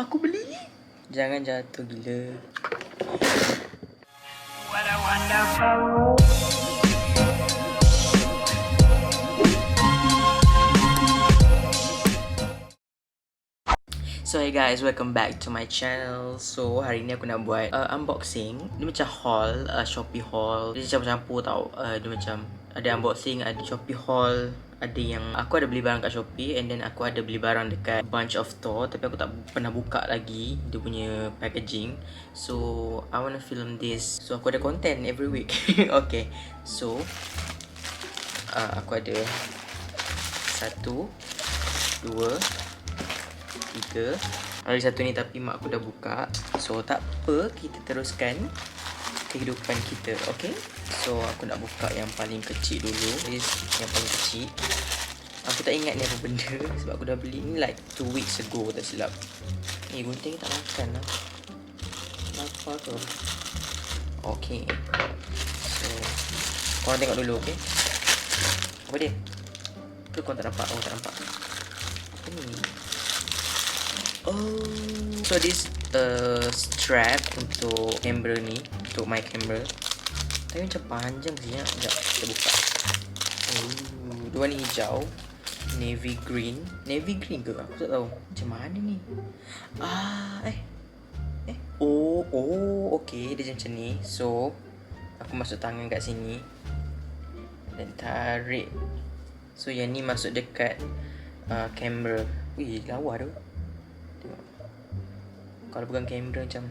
aku beli. Jangan jatuh gila. What a wonderful. So hey guys, welcome back to my channel. So hari ni aku nak buat unboxing. Dia macam haul, Shopee Haul. Dia campur-campur tau. Dia macam ada unboxing, ada Shopee Haul, ada yang aku ada beli barang kat Shopee, and then aku ada beli barang dekat bunch of store, tapi aku tak pernah buka lagi dia punya packaging. So I wanna film this, so aku ada content every week. Okay, so aku ada 1, 2, 3. Ada satu ni tapi mak aku dah buka. So tak apa, kita teruskan kehidupan kita. Okay, so aku nak buka yang paling kecil dulu. This yang paling kecil. Aku tak ingat ni apa benda sebab aku dah beli ni like 2 weeks ago, tak silap. Gunting tak makan lah. Apa tu? Okay, so korang tengok dulu. Okay, apa dia? Tu korang tak nampak? Oh tak nampak. Apa ni? Oh, so this strap untuk camera ni, untuk my camera. Tapi macam panjang sih ya. Sekejap kita buka. Dua ni hijau, navy green. Navy green ke? Aku tak tahu. Macam mana ni? Okay, dia macam ni. So aku masuk tangan kat sini dan tarik. So yang ni masuk dekat kamera. Wih, lawa tu. Tengok. Kalau pegang kamera macam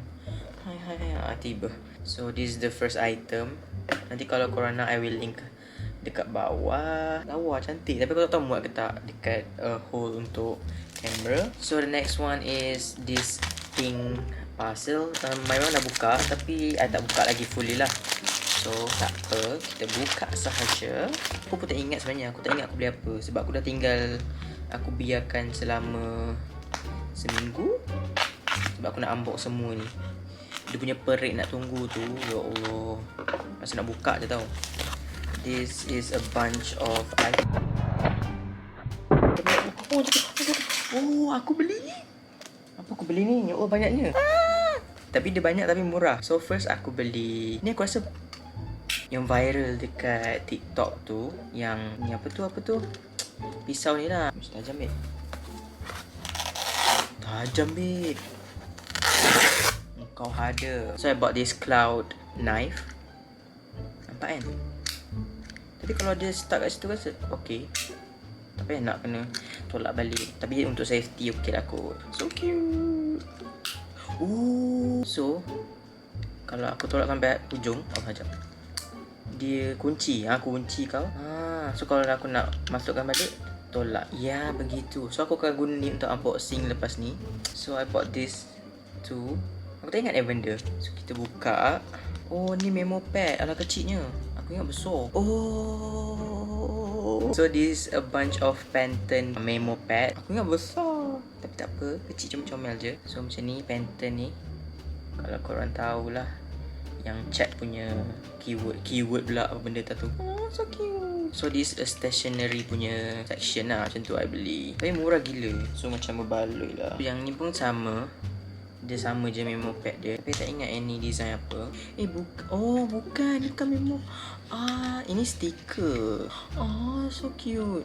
hai tiba. So this is the first item. Nanti kalau korang nak, I will link dekat bawah. Lawa cantik, tapi aku tak tahu muat ke tak dekat hole untuk kamera. So the next one is this pink parcel. My mom dah buka, tapi I tak buka lagi fully lah. So tak apa, kita buka sahaja. Aku pun tak ingat sebenarnya. Aku tak ingat aku beli apa, sebab aku dah tinggal, aku biarkan selama seminggu sebab aku nak unbox semua ni. Dia punya perit nak tunggu tu. Ya Allah, masa nak buka je tau. This is a bunch of Oh, aku beli. Apa aku beli ni? Oh, banyaknya. Tapi dia banyak tapi murah. So first aku beli ni, aku rasa yang viral dekat TikTok tu, yang ni apa tu pisau ni lah. Mesti tajam babe. Tajam babe. Kau ada. So I bought this cloud knife. Nampak kan? Tapi kalau dia stuck kat situ rasa okay. Tapi nak kena tolak balik. Tapi untuk safety okay lah kot. So cute. So kalau aku tolak sampai ujung, sekejap, dia kunci. Aku kunci kau. So kalau aku nak masukkan balik, tolak. Ya, begitu. So aku akan guna ni untuk unboxing lepas ni. So I bought this too. Aku tak ingat benda. So kita buka. Oh, ni memo pad. Alah kecilnya. Aku ingat besar. Oh. So this a bunch of Pantone memo pad. Aku ingat besar, tapi tak apa, kecil comel je. So macam ni Pantone ni. Kalau korang tahulah, yang chat punya keyword pula apa benda tak tu. Oh, so cute. So this a stationery punya section lah. Macam tu I beli. Tapi murah gila. So macam berbaloi lah. Yang ni pun sama. Dia sama je memo pad dia. Tapi tak ingat yang ni design apa. Bukan. Ni bukan memo. Ini stiker. So cute.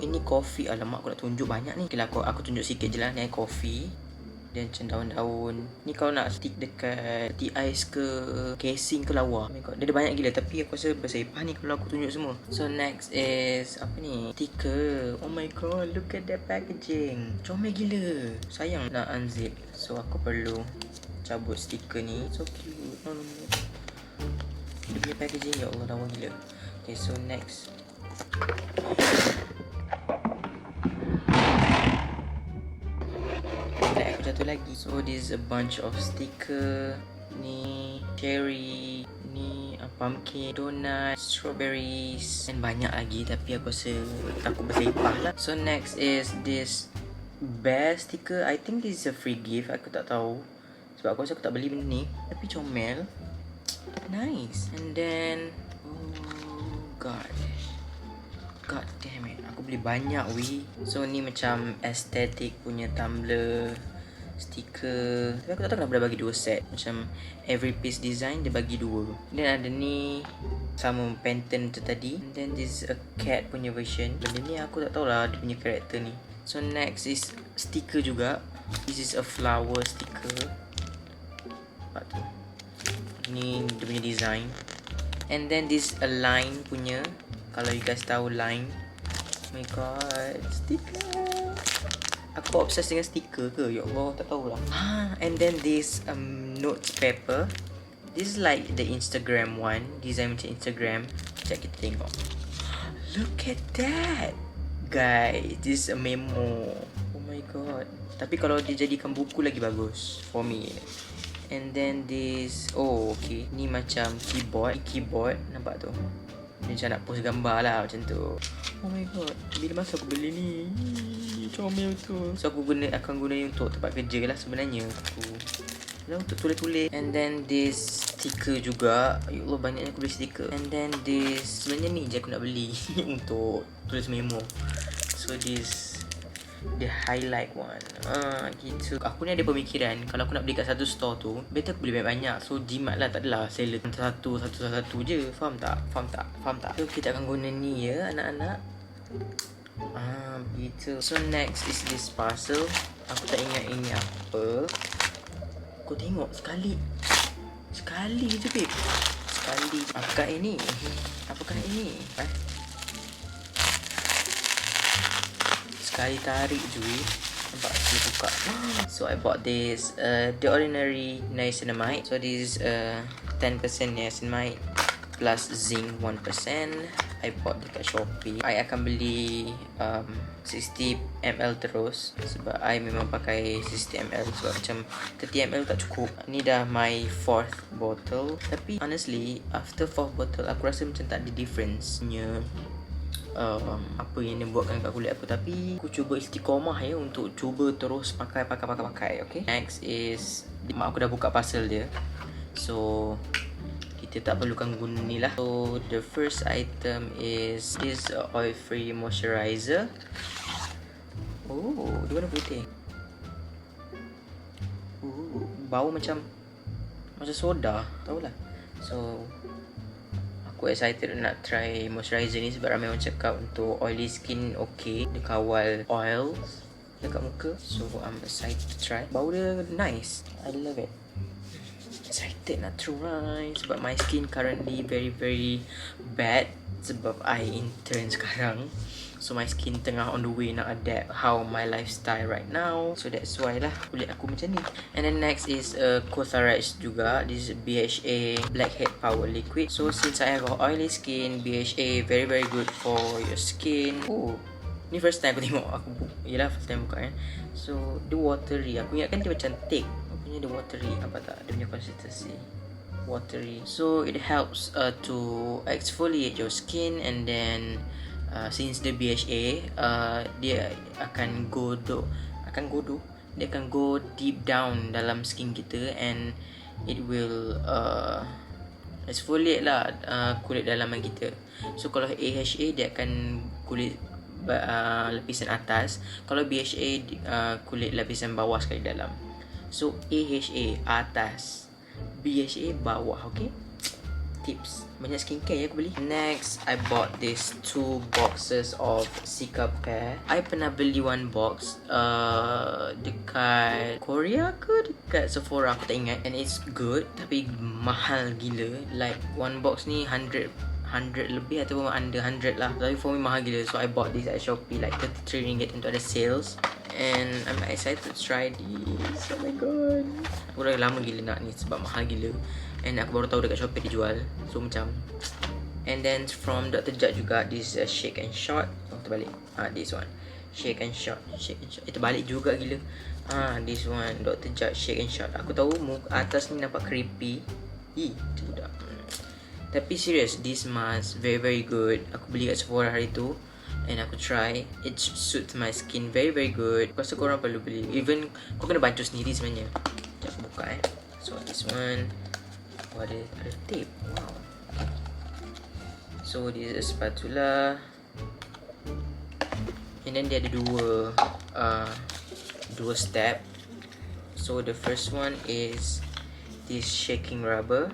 Ini coffee. Alamak, aku nak tunjuk banyak ni. Okay lah, aku tunjuk sikit je lah. Ni coffee. Dia macam daun-daun. Ni kalau nak stick dekat tea ice ke casing ke lawa. Oh my god, dia ada banyak gila. Tapi aku rasa bersepah ni kalau aku tunjuk semua. So next is apa ni? Stiker. Oh my god, look at that packaging. Comel gila. Sayang nak unzip. So aku perlu cabut stiker ni. So cute. No. Dia punya packaging, ya Allah, lawa gila. Okay, so next. Satu lagi. So this is a bunch of sticker. Ni cherry, ni pumpkin, donut, strawberries, dan banyak lagi. Tapi aku rasa takut bersepah lah. So next is this bear sticker. I think this is a free gift. Aku tak tahu, sebab aku rasa aku tak beli benda ni. Tapi comel. Nice. And then god damn it, aku beli banyak weh. So ni macam aesthetic punya tumbler. stiker. Tapi aku tak tahu kenapa dia bagi 2 set. Macam every piece design dia bagi 2. Dan ada ni sama pattern tu tadi. And then this a cat punya version. Benda ni aku tak tahulah dia punya karakter ni. So next is stiker juga. This is a flower sticker. Nampak tu. Ni dia punya design. And then this a line punya. Kalau you guys tahu line. Oh my god, stiker. Aku obses dengan stiker ke? Ya Allah, tak tahulah. And then this notes paper. This is like the Instagram one. Design macam Instagram. Sekejap kita tengok. Look at that, guys. This is a memo. Oh my god. Tapi kalau dia jadikan buku lagi bagus for me. And then this, oh okay, ni macam keyboard. Nampak tu? Dia macam nak post gambar lah macam tu. Oh my god, bila masa aku beli ni? Comel tu. So aku akan guna ni untuk tempat kerja lah sebenarnya. Untuk tulis-tulis. And then this stiker juga. Ya Allah, banyaknya aku beli stiker. And then this, sebenarnya ni je aku nak beli untuk tulis memo. So this the highlight one. Gitu. Aku ni ada pemikiran kalau aku nak beli kat satu store tu, better aku beli banyak-banyak. So jimat lah, tak adalah seller satu je. Faham tak? So kita akan guna ni ya anak-anak. Begitu. So next is this parcel. Aku tak ingat ini apa. Kau tengok sekali je babe. Sekali. Apakah ini? Sekali tarik je. Nampak dia buka. So I bought this The Ordinary Niacinamide. So this is 10% niacinamide plus zinc 1%. I bought dekat Shopee. I akan beli 60ml terus sebab I memang pakai 60ml sebab macam 30ml tak cukup. Ni dah my 4th bottle. Tapi honestly after 4th bottle aku rasa macam tak ada difference nya apa yang dia buatkan kat kulit aku. Tapi aku cuba istiqomah ya untuk cuba terus pakai. Okay. Next is mak aku dah buka parcel dia. So kita tak perlukan guna ni lah. So the first item is this oil free moisturizer. Oh, dia warna putih. Bau macam soda, tahulah. So aku excited nak try moisturizer ni sebab ramai orang cakap untuk oily skin okay, dia kawal oil dekat muka. So I'm excited to try. Bau dia nice. I love it. Excited nak try sebab my skin currently very very bad sebab I intern sekarang. So my skin tengah on the way nak adapt how my lifestyle right now. So that's why lah kulit aku macam ni. And then next is Cotharage juga. This is BHA Blackhead Power Liquid. So since I have a oily skin, BHA very very good for your skin. Oh, ni first time aku tengok. Yelah first time buka kan. So dia watery. Aku ingatkan dia macam thick. Punya dia watery. Apa tak? Dia punya consistency watery. So it helps to exfoliate your skin. And then since the BHA dia akan go deep down dalam skin kita. And it will exfoliate lah kulit dalaman kita. So kalau AHA dia akan kulit lapisan atas. Kalau BHA kulit lapisan bawah sekali dalam. So AHA atas, BHA bawah. Okay, tips. Banyak skincare ya aku beli. Next, I bought this 2 boxes of Sika Pear. I pernah beli 1 box dekat Korea ke dekat Sephora, aku tak ingat. And it's good tapi mahal gila. Like 1 box ni 100 lebih ataupun under 100 lah. Tapi for me mahal gila. So I bought this at Shopee like 33 ringgit untuk ada sales. And I'm excited to try this. Oh my god, aku dah lama gila nak ni sebab mahal gila. And aku baru tahu dekat Shopee dijual. So macam. And then from Dr. Jart juga, this Shake and Shot. Oh terbalik. This one Shake and Shot. Terbalik juga gila. This one Dr. Jart Shake and Shot. Aku tahu muka atas ni nampak creepy. Tidak. Tapi serious, this mask very very good. Aku beli kat Sephora hari tu. And aku try. It suits my skin very very good. Aku rasa korang perlu beli. Even kau kena bantu sendiri sebenarnya. Sekejap aku buka So this one. Oh ada tape. Wow. So this is spatula. And then dia ada dua step. So the first one is this shaking rubber,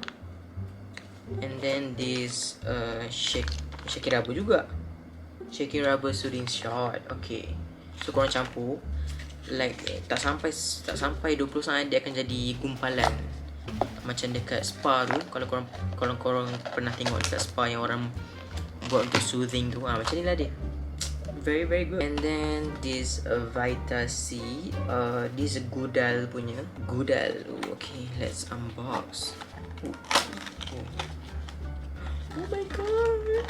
and then this shaking rubber juga, shaking rubber soothing shot. Okay, so korang campur like tak sampai 20 saat dia akan jadi gumpalan macam dekat spa tu. Kalau korang pernah tengok dekat spa yang orang buat untuk soothing tu, macam ni lah dia. Very very good. And then this Vita C, this gudal punya gudal. Okay, let's unbox. Oh my god,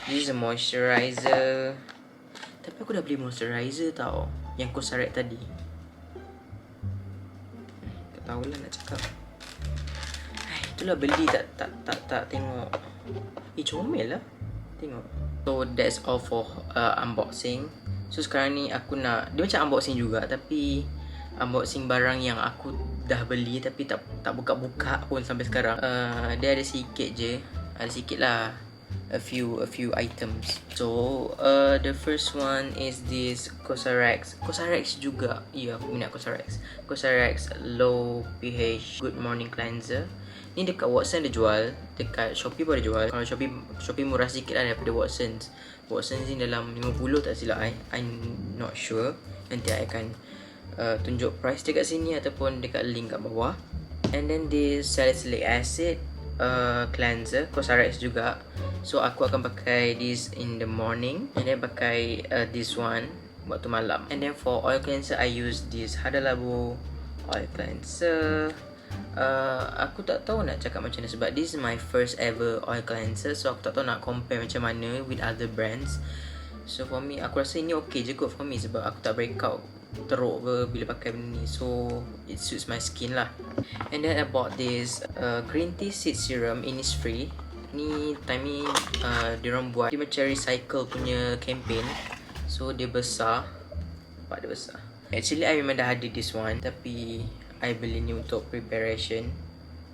this is a moisturizer. Tapi aku dah beli moisturizer tau, yang Cosrx tadi. Tak tahulah nak cakap. Itulah beli tak tengok. Comel lah tengok. So that's all for unboxing. So sekarang ni aku nak, dia macam unboxing juga, tapi unboxing barang yang aku dah beli tapi tak buka-buka pun sampai sekarang. Dia ada sikit je, ada sikit lah, a few items. So the first one is this Cosrx juga. Ya, aku minat Cosrx low pH good morning cleanser. Ni dekat Watson dia jual, dekat Shopee pun ada jual. Kalau Shopee murah sikit lah daripada Watsons. Watsons ni dalam 50 tak silap I'm not sure. Nanti I akan tunjuk price dekat sini ataupun dekat link kat bawah. And then this salicylic acid cleanser, Cosrx juga. So aku akan pakai this in the morning, and then pakai this one waktu malam. And then for oil cleanser, I use this Hada Labo oil cleanser. Aku tak tahu nak cakap macam mana sebab this is my first ever oil cleanser. So aku tak tahu nak compare macam mana with other brands. So for me, aku rasa ini okay je kot for me sebab aku tak breakout teruk ke bila pakai benda ni. So it suits my skin lah. And then I bought this green tea seed serum, Innisfree. Ni time ni diorang buat, dia macam recycle punya campaign. So dia besar, nampak dia besar. Actually I memang dah ada this one, tapi I beli ni untuk preparation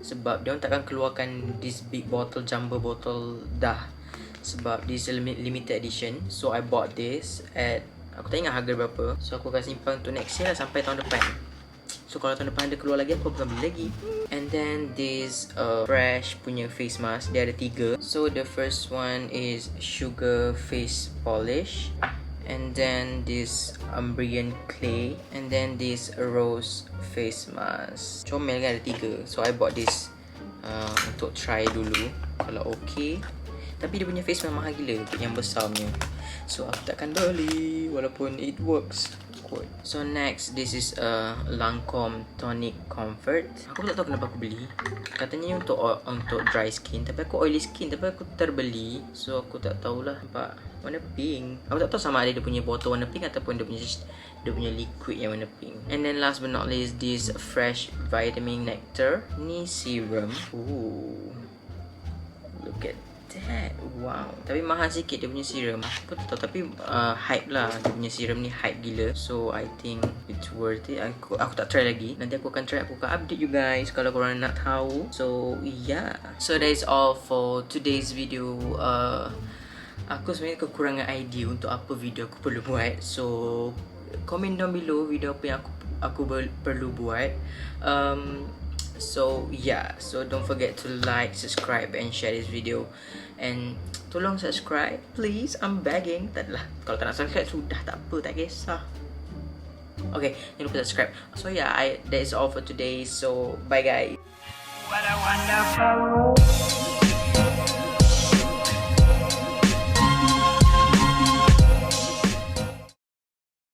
sebab diorang takkan keluarkan this big bottle, jumbo bottle dah, sebab this is limited edition. So I bought this at, aku tak ingat harga berapa. So aku akan simpan untuk next year lah, sampai tahun depan. So kalau tahun depan ada keluar lagi, aku akan beli lagi. And then this fresh punya face mask, dia ada 3. So the first one is sugar face polish, and then this Umbrian clay, and then this rose face mask. Comel kan, ada 3. So I bought this untuk try dulu kalau okay. Tapi dia punya face mask mahal gila untuk yang besar punya. So aku takkan beli walaupun it works. So next, this is Lancome Tonic Comfort. Aku tak tahu kenapa aku beli. Katanya untuk dry skin, tapi aku oily skin, tapi aku terbeli. So aku tak tahulah. Nampak warna pink. Aku tak tahu sama ada dia punya botol warna pink ataupun dia punya liquid yang warna pink. And then last but not least, this fresh vitamin nectar. Ni serum. Ooh, look at that. Wow. Tapi mahal sikit dia punya serum. Aku tak tahu, tapi hype lah. Dia punya serum ni hype gila. So I think it's worth it. Aku tak try lagi. Nanti aku akan try, aku akan update you guys kalau korang nak tahu. So yeah. So that is all for today's video. Aku sebenarnya kekurangan idea untuk apa video aku perlu buat. So comment down below video apa yang aku perlu buat. So yeah, so don't forget to like, subscribe and share this video. And tolong subscribe please, I'm begging. Taklah, kalau tak nak subscribe sudah tak apa, tak kisah. Okay, jangan lupa subscribe. So yeah, that is all for today. So bye guys. What a wonderful world.